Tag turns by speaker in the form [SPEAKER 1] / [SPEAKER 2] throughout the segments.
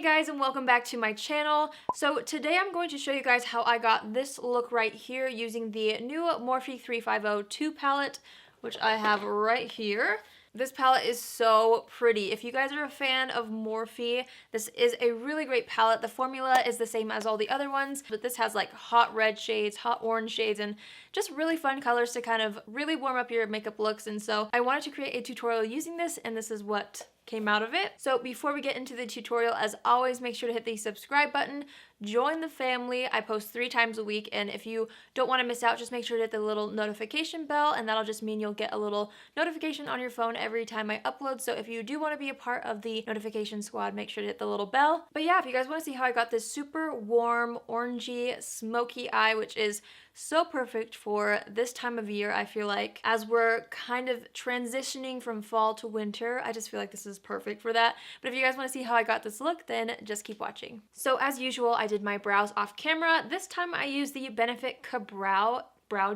[SPEAKER 1] guys, and welcome back to my channel. So today I'm going to show you guys how I got this look right here using the new Morphe 35O2 palette, which I have right here. This palette is so pretty. If you guys are a fan of Morphe, this is a really great palette. The formula is the same as all the other ones, but this has like hot red shades, hot orange shades, and just really fun colors to kind of really warm up your makeup looks. And so I wanted to create a tutorial using this, and this is what came out of it. So before we get into the tutorial, as always, make sure to hit the subscribe button, join the family. I post 3 times a week, and if you don't want to miss out, just make sure to hit the little notification bell, and that'll just mean you'll get a little notification on your phone every time I upload. So if you do want to be a part of the notification squad, make sure to hit the little bell. But yeah, if you guys want to see how I got this super warm, orangey, smoky eye, which is so perfect for this time of year, I feel like, as we're kind of transitioning from fall to winter, I just feel like this is perfect for that. But if you guys want to see how I got this look, then just keep watching. So as usual, I did my brows off camera. This time I used the Benefit Brow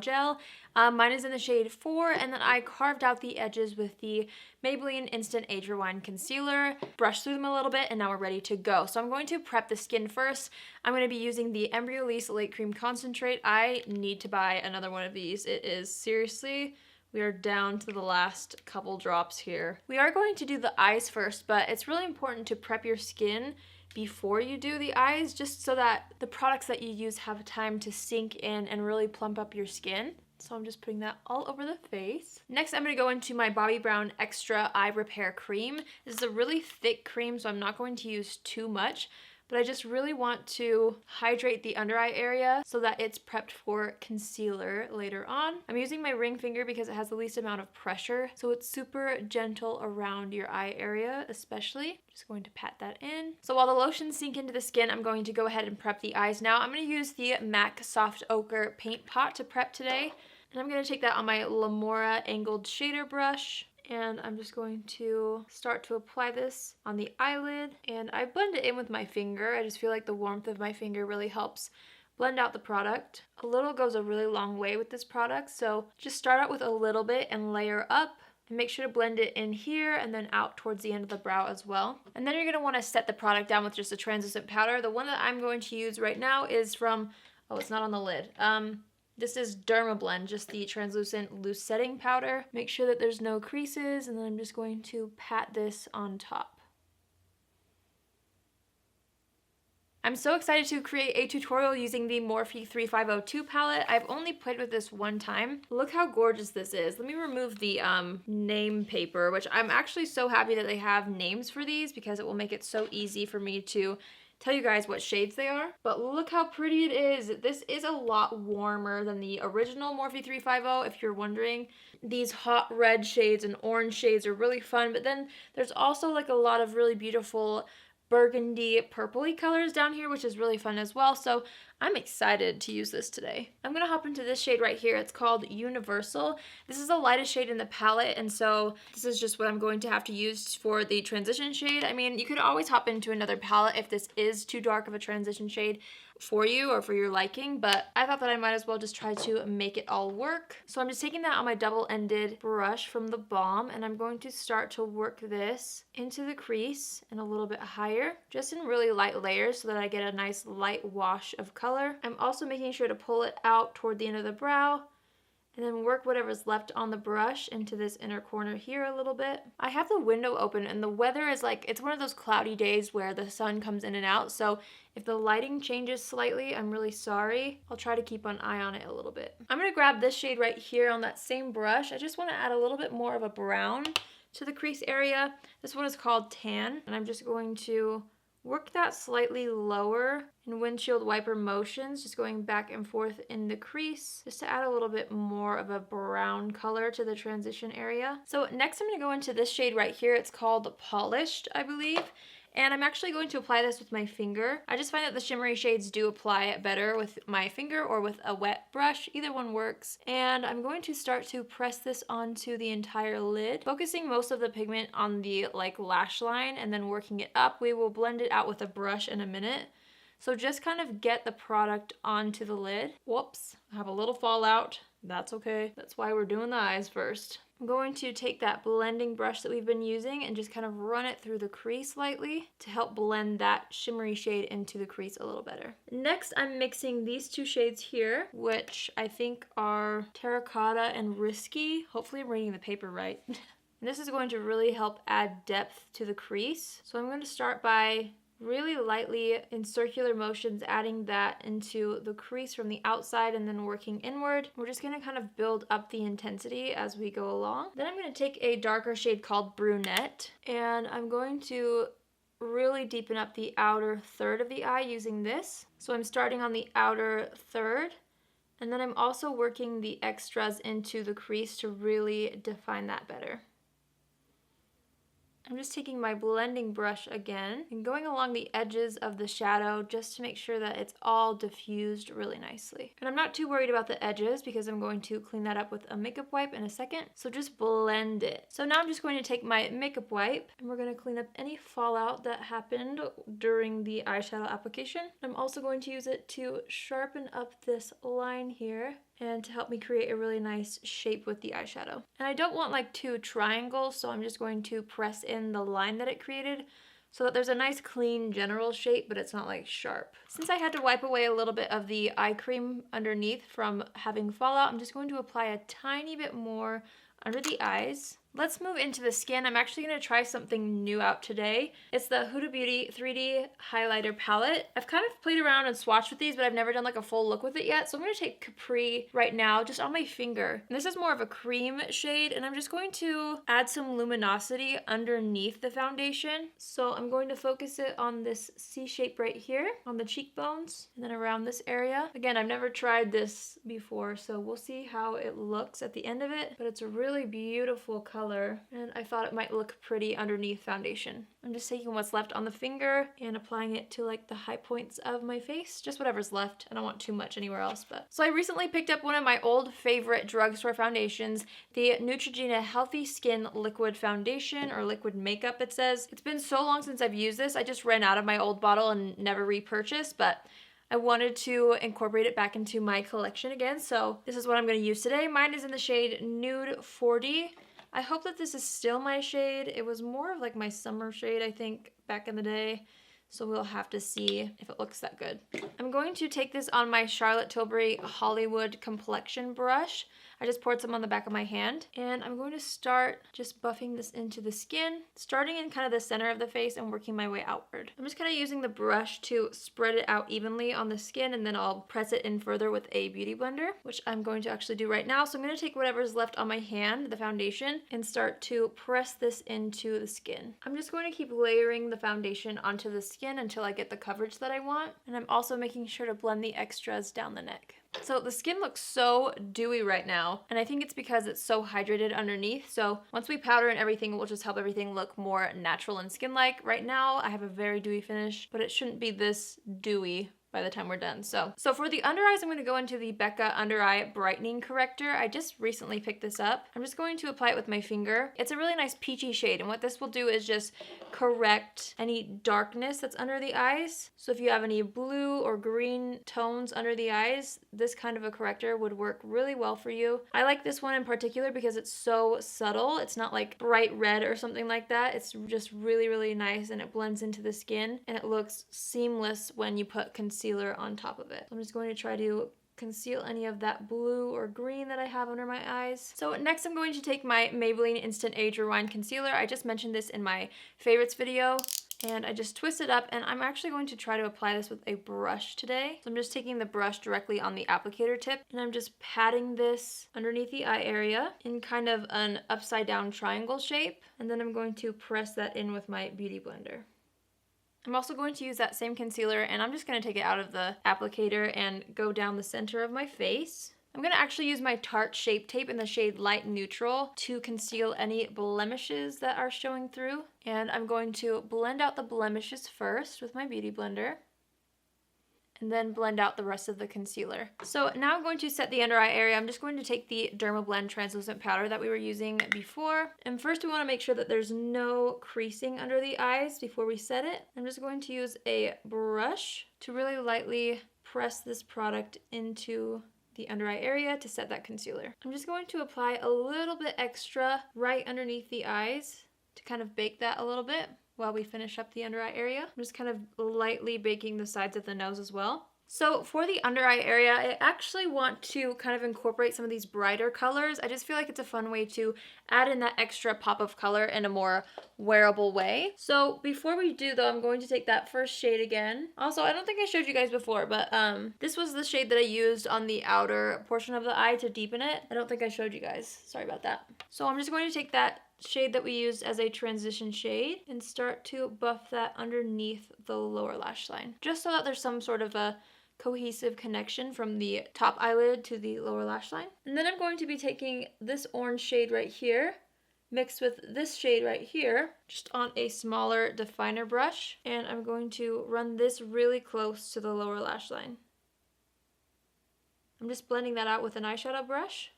[SPEAKER 1] gel. Mine is in the shade 4, and then I carved out the edges with the Maybelline Instant Age Rewind Concealer, brushed through them a little bit, and now we're ready to go. So I'm going to prep the skin first. I'm going to be using the Embryolisse Late Cream Concentrate. I need to buy another one of these. It is seriously, we are down to the last couple drops here. We are going to do the eyes first, but it's really important to prep your skin before you do the eyes, just so that the products that you use have time to sink in and really plump up your skin. So I'm just putting that all over the face. Next, I'm going to go into my Bobbi Brown Extra Eye Repair Cream. This is a really thick cream, so I'm not going to use too much, but I just really want to hydrate the under eye area so that it's prepped for concealer later on. I'm using my ring finger because it has the least amount of pressure, so it's super gentle around your eye area especially. Just going to pat that in. So while the lotions sink into the skin, I'm going to go ahead and prep the eyes now. I'm going to use the MAC Soft Ochre Paint Pot to prep today, and I'm going to take that on my Lamora Angled Shader Brush. And I'm just going to start to apply this on the eyelid, and I blend it in with my finger. I just feel like the warmth of my finger really helps blend out the product. A little goes a really long way with this product, so just start out with a little bit and layer up. And make sure to blend it in here and then out towards the end of the brow as well. And then you're going to want to set the product down with just a translucent powder. The one that I'm going to use right now is from, oh, it's not on the lid. This is Dermablend, just the translucent loose setting powder. Make sure that there's no creases, and then I'm just going to pat this on top. I'm so excited to create a tutorial using the Morphe 35O2 palette. I've only played with this one time. Look how gorgeous this is. Let me remove the name paper, which I'm actually so happy that they have names for these because it will make it so easy for me to tell you guys what shades they are. But look how pretty it is. This is a lot warmer than the original Morphe 35O, if you're wondering. These hot red shades and orange shades are really fun, but then there's also like a lot of really beautiful burgundy purpley colors down here, which is really fun as well. So I'm excited to use this today. I'm gonna hop into this shade right here. It's called Universal. This is the lightest shade in the palette, and so this is just what I'm going to have to use for the transition shade. I mean, you could always hop into another palette if this is too dark of a transition shade for you or for your liking, but I thought that I might as well just try to make it all work. So I'm just taking that on my double-ended brush from the Balm, and I'm going to start to work this into the crease and a little bit higher, just in really light layers so that I get a nice light wash of color. I'm also making sure to pull it out toward the end of the brow, and then work whatever's left on the brush into this inner corner here a little bit. I have the window open, and the weather is like, it's one of those cloudy days where the sun comes in and out, so if the lighting changes slightly, I'm really sorry. I'll try to keep an eye on it a little bit. I'm gonna grab this shade right here on that same brush. I just wanna add a little bit more of a brown to the crease area. This one is called Tan, and I'm just going to work that slightly lower in windshield wiper motions, just going back and forth in the crease, just to add a little bit more of a brown color to the transition area. So next I'm going to go into this shade right here. It's called Polished, I believe. And I'm actually going to apply this with my finger. I just find that the shimmery shades do apply better with my finger or with a wet brush. Either one works. And I'm going to start to press this onto the entire lid, focusing most of the pigment on the lash line and then working it up. We will blend it out with a brush in a minute. So just kind of get the product onto the lid. Whoops, I have a little fallout. That's okay. That's why we're doing the eyes first. I'm going to take that blending brush that we've been using and just kind of run it through the crease lightly to help blend that shimmery shade into the crease a little better. Next, I'm mixing these two shades here, which I think are Terracotta and Risky. Hopefully I'm reading the paper right. And this is going to really help add depth to the crease. So I'm going to start by really lightly in circular motions adding that into the crease from the outside and then working inward. We're just going to kind of build up the intensity as we go along. Then I'm going to take a darker shade called Brunette and I'm going to really deepen up the outer third of the eye using this. So I'm starting on the outer third and then I'm also working the extras into the crease to really define that better. I'm just taking my blending brush again and going along the edges of the shadow just to make sure that it's all diffused really nicely. And I'm not too worried about the edges because I'm going to clean that up with a makeup wipe in a second. So just blend it. So now I'm just going to take my makeup wipe and we're going to clean up any fallout that happened during the eyeshadow application. I'm also going to use it to sharpen up this line here and to help me create a really nice shape with the eyeshadow. And I don't want like two triangles, so I'm just going to press in the line that it created so that there's a nice clean general shape, but it's not like sharp. Since I had to wipe away a little bit of the eye cream underneath from having fallout, I'm just going to apply a tiny bit more under the eyes. Let's move into the skin. I'm actually going to try something new out today. It's the Huda Beauty 3D highlighter palette. I've kind of played around and swatched with these, but I've never done like a full look with it yet. So I'm going to take Capri right now, just on my finger. And this is more of a cream shade, and I'm just going to add some luminosity underneath the foundation. So I'm going to focus it on this C shape right here, on the cheekbones, and then around this area. Again, I've never tried this before, so we'll see how it looks at the end of it, but it's a really beautiful color. And I thought it might look pretty underneath foundation. I'm just taking what's left on the finger and applying it to like the high points of my face, just whatever's left. I don't want too much anywhere else. So I recently picked up one of my old favorite drugstore foundations, the Neutrogena Healthy Skin Liquid Foundation, or liquid makeup it says. It's been so long since I've used this, I just ran out of my old bottle and never repurchased, but I wanted to incorporate it back into my collection again, so this is what I'm going to use today. Mine is in the shade Nude 40. I hope that this is still my shade. It was more of like my summer shade, I think, back in the day. So we'll have to see if it looks that good. I'm going to take this on my Charlotte Tilbury Hollywood complexion brush. I just poured some on the back of my hand. And I'm going to start just buffing this into the skin, starting in kind of the center of the face and working my way outward. I'm just kind of using the brush to spread it out evenly on the skin, and then I'll press it in further with a beauty blender, which I'm going to actually do right now. So I'm going to take whatever's left on my hand, the foundation, and start to press this into the skin. I'm just going to keep layering the foundation onto the skin until I get the coverage that I want. And I'm also making sure to blend the extras down the neck. So the skin looks so dewy right now, and I think it's because it's so hydrated underneath. So once we powder and everything, it will just help everything look more natural and skin-like. Right now, I have a very dewy finish, but it shouldn't be this dewy by the time we're done. So for the under eyes, I'm going to go into the Becca Under Eye Brightening Corrector. I just recently picked this up. I'm just going to apply it with my finger. It's a really nice peachy shade, and what this will do is just correct any darkness that's under the eyes. So if you have any blue or green tones under the eyes, this kind of a corrector would work really well for you. I like this one in particular because it's so subtle. It's not like bright red or something like that. It's just really, really nice, and it blends into the skin, and it looks seamless when you put concealer on top of it. I'm just going to try to conceal any of that blue or green that I have under my eyes. So next I'm going to take my Maybelline Instant Age Rewind Concealer. I just mentioned this in my favorites video, and I just twist it up, and I'm actually going to try to apply this with a brush today. So I'm just taking the brush directly on the applicator tip, and I'm just patting this underneath the eye area in kind of an upside down triangle shape, and then I'm going to press that in with my beauty blender. I'm also going to use that same concealer, and I'm just going to take it out of the applicator and go down the center of my face. I'm going to actually use my Tarte Shape Tape in the shade Light Neutral to conceal any blemishes that are showing through. And I'm going to blend out the blemishes first with my beauty blender, and then blend out the rest of the concealer. So now I'm going to set the under eye area. I'm just going to take the Dermablend translucent powder that we were using before. And first we want to make sure that there's no creasing under the eyes before we set it. I'm just going to use a brush to really lightly press this product into the under eye area to set that concealer. I'm just going to apply a little bit extra right underneath the eyes to kind of bake that a little bit while we finish up the under eye area. I'm just kind of lightly baking the sides of the nose as well. So for the under eye area, I actually want to kind of incorporate some of these brighter colors. I just feel like it's a fun way to add in that extra pop of color in a more wearable way. So before we do though, I'm going to take that first shade again. Also, I don't think I showed you guys before, but this was the shade that I used on the outer portion of the eye to deepen it. I don't think I showed you guys. Sorry about that. So I'm just going to take that shade that we used as a transition shade and start to buff that underneath the lower lash line, just so that there's some sort of a cohesive connection from the top eyelid to the lower lash line. And then I'm going to be taking this orange shade right here mixed with this shade right here just on a smaller definer brush, and I'm going to run this really close to the lower lash line. I'm just blending that out with an eyeshadow brush.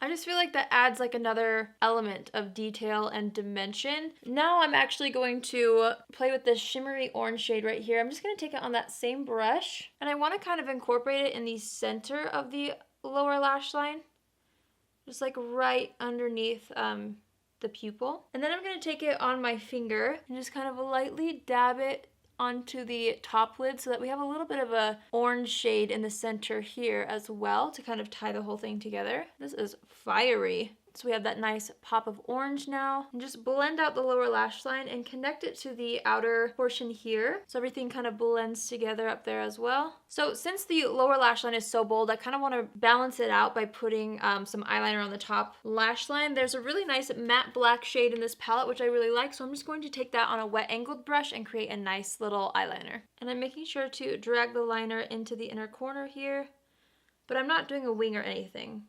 [SPEAKER 1] I just feel like that adds like another element of detail and dimension. Now I'm actually going to play with this shimmery orange shade right here. I'm just going to take it on that same brush, and I want to kind of incorporate it in the center of the lower lash line, just like right underneath the pupil. And then I'm going to take it on my finger and just kind of lightly dab it onto the top lid so that we have a little bit of a orange shade in the center here as well to kind of tie the whole thing together. This is fiery. So we have that nice pop of orange now. And just blend out the lower lash line and connect it to the outer portion here, so everything kind of blends together up there as well. So since the lower lash line is so bold, I kind of want to balance it out by putting some eyeliner on the top lash line. There's a really nice matte black shade in this palette, which I really like, so I'm just going to take that on a wet angled brush and create a nice little eyeliner. And I'm making sure to drag the liner into the inner corner here, but I'm not doing a wing or anything.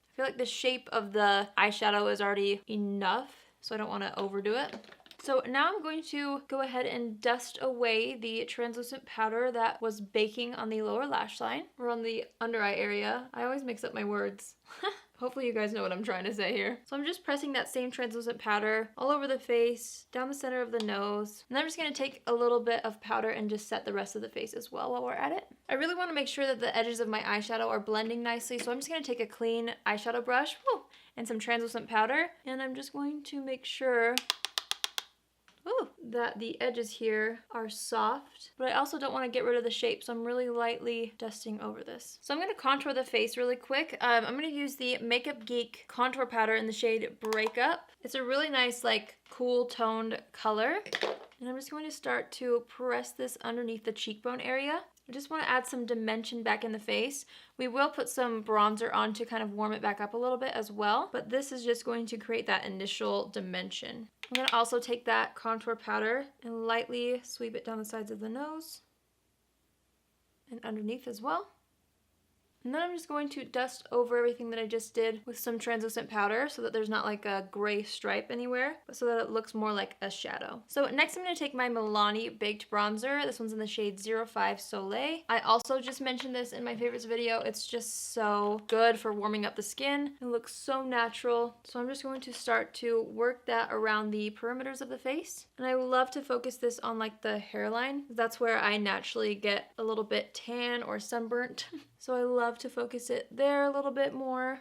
[SPEAKER 1] I feel like the shape of the eyeshadow is already enough, so I don't want to overdo it. So now I'm going to go ahead and dust away the translucent powder that was baking on the lower lash line, or on the under eye area. I always mix up my words. Hopefully you guys know what I'm trying to say here. So I'm just pressing that same translucent powder all over the face, down the center of the nose. And I'm just going to take a little bit of powder and just set the rest of the face as well while we're at it. I really want to make sure that the edges of my eyeshadow are blending nicely, so I'm just going to take a clean eyeshadow brush and some translucent powder, and I'm just going to make sure that the edges here are soft, but I also don't want to get rid of the shape, so I'm really lightly dusting over this. So I'm going to contour the face really quick. I'm going to use the Makeup Geek contour powder in the shade Breakup. It's a really nice, like, cool toned color. And I'm just going to start to press this underneath the cheekbone area. I just want to add some dimension back in the face. We will put some bronzer on to kind of warm it back up a little bit as well, but this is just going to create that initial dimension. I'm going to also take that contour powder and lightly sweep it down the sides of the nose and underneath as well. And then I'm just going to dust over everything that I just did with some translucent powder so that there's not like a gray stripe anywhere, but so that it looks more like a shadow. So next I'm going to take my Milani Baked Bronzer. This one's in the shade 05 Soleil. I also just mentioned this in my favorites video. It's just so good for warming up the skin. It looks so natural. So I'm just going to start to work that around the perimeters of the face. And I love to focus this on like the hairline. That's where I naturally get a little bit tan or sunburnt. So I love to focus it there a little bit more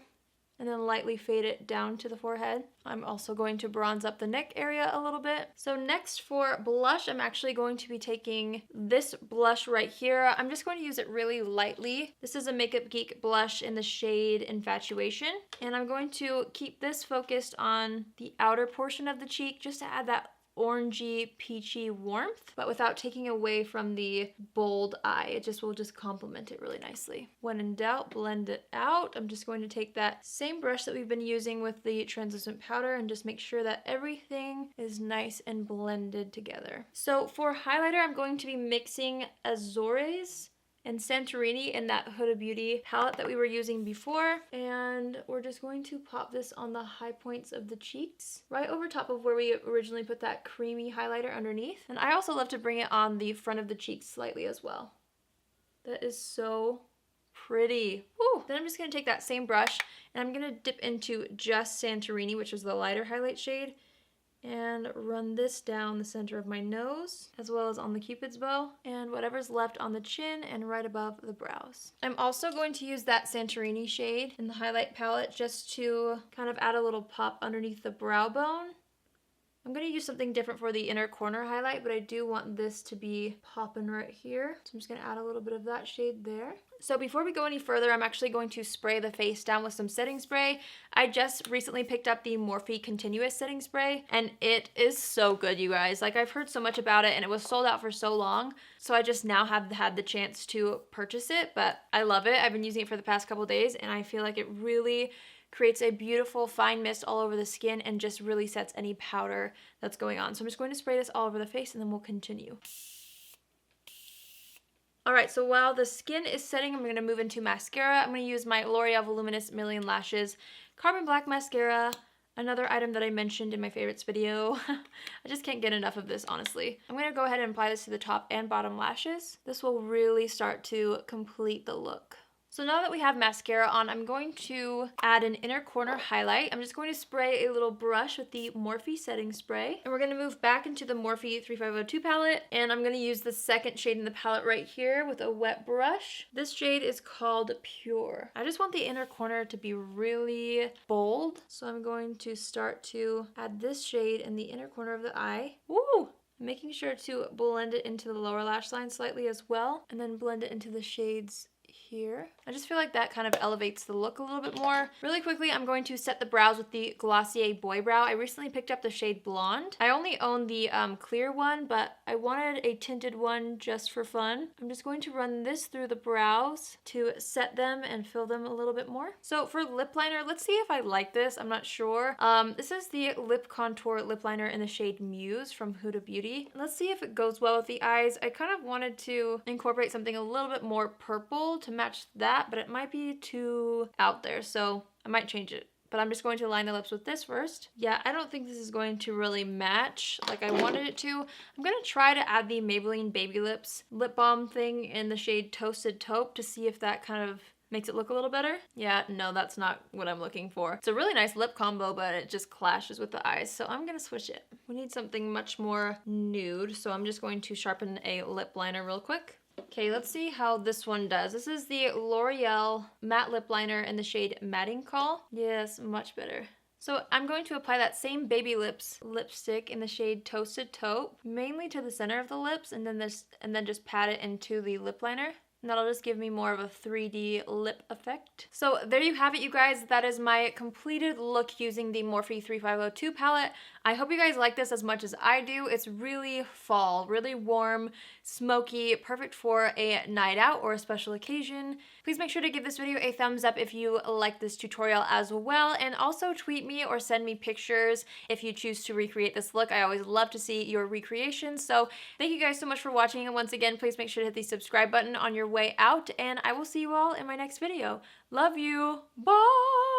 [SPEAKER 1] and then lightly fade it down to the forehead. I'm also going to bronze up the neck area a little bit. So next for blush, I'm actually going to be taking this blush right here. I'm just going to use it really lightly. This is a Makeup Geek blush in the shade Infatuation. And I'm going to keep this focused on the outer portion of the cheek just to add that orangey, peachy warmth, but without taking away from the bold eye. It just will just complement it really nicely. When in doubt, blend it out. I'm just going to take that same brush that we've been using with the translucent powder and just make sure that everything is nice and blended together. So for highlighter, I'm going to be mixing Azores and Santorini in that Huda Beauty palette that we were using before. And we're just going to pop this on the high points of the cheeks, right over top of where we originally put that creamy highlighter underneath. And I also love to bring it on the front of the cheeks slightly as well. That is so pretty. Woo! Then I'm just going to take that same brush and I'm going to dip into just Santorini, which is the lighter highlight shade, and run this down the center of my nose, as well as on the cupid's bow, and whatever's left on the chin and right above the brows. I'm also going to use that Santorini shade in the highlight palette just to kind of add a little pop underneath the brow bone. I'm going to use something different for the inner corner highlight, but I do want this to be popping right here. So I'm just going to add a little bit of that shade there. So before we go any further, I'm actually going to spray the face down with some setting spray. I just recently picked up the Morphe Continuous Setting Spray, and it is so good, you guys. Like, I've heard so much about it, and it was sold out for so long, so I just now have had the chance to purchase it, but I love it. I've been using it for the past couple days, and I feel like it really creates a beautiful fine mist all over the skin and just really sets any powder that's going on. So I'm just going to spray this all over the face, and then we'll continue. Alright, so while the skin is setting, I'm going to move into mascara. I'm going to use my L'Oreal Voluminous Million Lashes Carbon Black Mascara, another item that I mentioned in my favorites video. I just can't get enough of this, honestly. I'm going to go ahead and apply this to the top and bottom lashes. This will really start to complete the look. So now that we have mascara on, I'm going to add an inner corner highlight. I'm just going to spray a little brush with the Morphe setting spray. And we're going to move back into the Morphe 35O2 palette. And I'm going to use the second shade in the palette right here with a wet brush. This shade is called Pure. I just want the inner corner to be really bold. So I'm going to start to add this shade in the inner corner of the eye. Woo! Making sure to blend it into the lower lash line slightly as well. And then blend it into the shades here. I just feel like that kind of elevates the look a little bit more. Really quickly, I'm going to set the brows with the Glossier Boy Brow. I recently picked up the shade Blonde. I only own the clear one, but I wanted a tinted one just for fun. I'm just going to run this through the brows to set them and fill them a little bit more. So for lip liner, let's see if I like this. I'm not sure. This is the Lip Contour Lip Liner in the shade Muse from Huda Beauty. Let's see if it goes well with the eyes. I kind of wanted to incorporate something a little bit more purple to match that, but it might be too out there, so I might change it. But I'm just going to line the lips with this first. Yeah, I don't think this is going to really match like I wanted it to. I'm going to try to add the Maybelline Baby Lips lip balm thing in the shade Toasted Taupe to see if that kind of makes it look a little better. Yeah, no, that's not what I'm looking for. It's a really nice lip combo, but it just clashes with the eyes, so I'm gonna switch it. We need something much more nude, so I'm just going to sharpen a lip liner real quick. Okay, let's see how this one does. This is the L'Oreal Matte Lip Liner in the shade Matting Call. Yes, much better. So I'm going to apply that same Baby Lips lipstick in the shade Toasted Taupe, mainly to the center of the lips, and then just pat it into the lip liner. And that'll just give me more of a 3D lip effect. So there you have it, you guys. That is my completed look using the Morphe 35O2 palette. I hope you guys like this as much as I do. It's really fall, really warm, smoky, perfect for a night out or a special occasion. Please make sure to give this video a thumbs up if you like this tutorial as well, and also tweet me or send me pictures if you choose to recreate this look. I always love to see your recreations. So thank you guys so much for watching, and once again, please make sure to hit the subscribe button on your way out, and I will see you all in my next video. Love you. Bye!